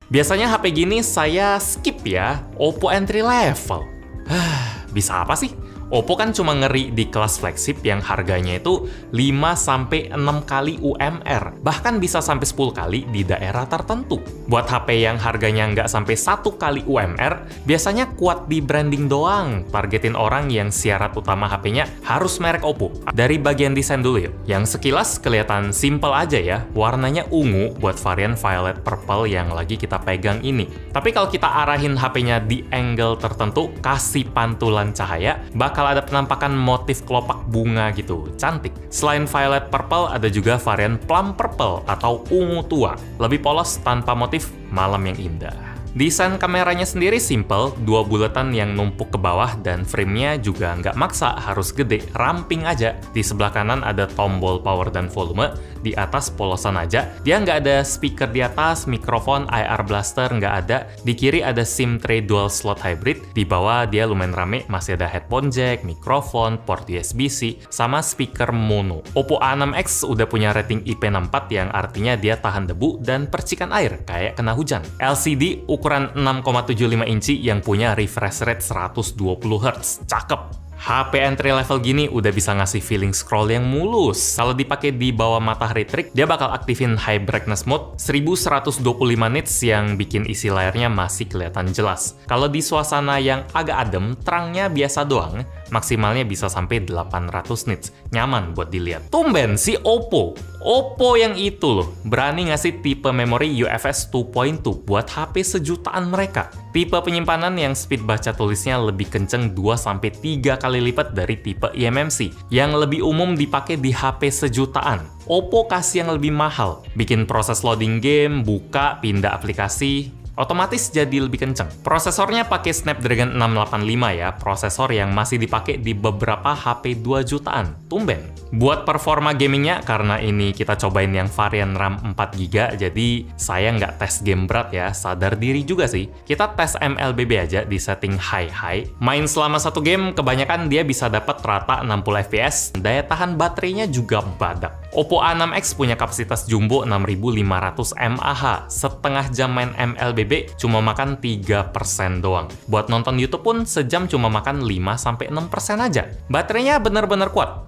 Biasanya HP gini saya skip ya, Oppo entry level. Bisa apa sih? Oppo kan cuma ngeri di kelas flagship yang harganya itu 5-6 kali UMR, bahkan bisa sampai 10 kali di daerah tertentu. Buat HP yang harganya nggak sampai 1 kali UMR, biasanya kuat di branding doang, targetin orang yang syarat utama HP-nya harus merek Oppo. Dari bagian desain dulu yuk, yang sekilas kelihatan simple aja ya, warnanya ungu buat varian violet purple yang lagi kita pegang ini. Tapi kalau kita arahin HP-nya di angle tertentu, kasih pantulan cahaya, bakal ada penampakan motif kelopak bunga gitu, cantik. Selain violet purple, ada juga varian plum purple atau ungu tua, lebih polos tanpa motif, malam yang indah. Desain kameranya sendiri simple, dua buletan yang numpuk ke bawah dan frame-nya juga nggak maksa harus gede, ramping aja. Di sebelah kanan ada tombol power dan volume, di atas polosan aja. Dia nggak ada speaker di atas, mikrofon, IR blaster nggak ada. Di kiri ada SIM tray dual slot hybrid, di bawah dia lumayan rame, masih ada headphone jack, mikrofon, port USB-C, sama speaker mono. Oppo A6X udah punya rating IP64 yang artinya dia tahan debu dan percikan air, kayak kena hujan. LCD ukuran 6,75 inci yang punya refresh rate 120 Hz. Cakep! HP entry level gini udah bisa ngasih feeling scroll yang mulus. Kalau dipakai di bawah matahari terik, dia bakal aktifin high brightness mode 1125 nits yang bikin isi layarnya masih kelihatan jelas. Kalau di suasana yang agak adem, terangnya biasa doang, maksimalnya bisa sampai 800 nits. Nyaman buat dilihat. Tumben si Oppo yang itu loh, berani ngasih tipe memori UFS 2.2 buat HP sejutaan mereka. Tipe penyimpanan yang speed baca tulisnya lebih kenceng 2-3 kali lipat dari tipe eMMC, yang lebih umum dipakai di HP sejutaan. Oppo kasih yang lebih mahal, bikin proses loading game, buka, pindah aplikasi, otomatis jadi lebih kenceng. Prosesornya pakai Snapdragon 685 ya, prosesor yang masih dipakai di beberapa HP 2 jutaan. Tumben. Buat performa gamingnya, karena ini kita cobain yang varian RAM 4GB, jadi saya nggak tes game berat ya, sadar diri juga sih. Kita tes MLBB aja di setting high. Main selama satu game, kebanyakan dia bisa dapat rata 60 fps, daya tahan baterainya juga badak. Oppo A6X punya kapasitas jumbo 6500 mAh, setengah jam main MLBB cuma makan 3% doang. Buat nonton YouTube pun sejam cuma makan 5-6% aja. Baterainya bener-bener kuat.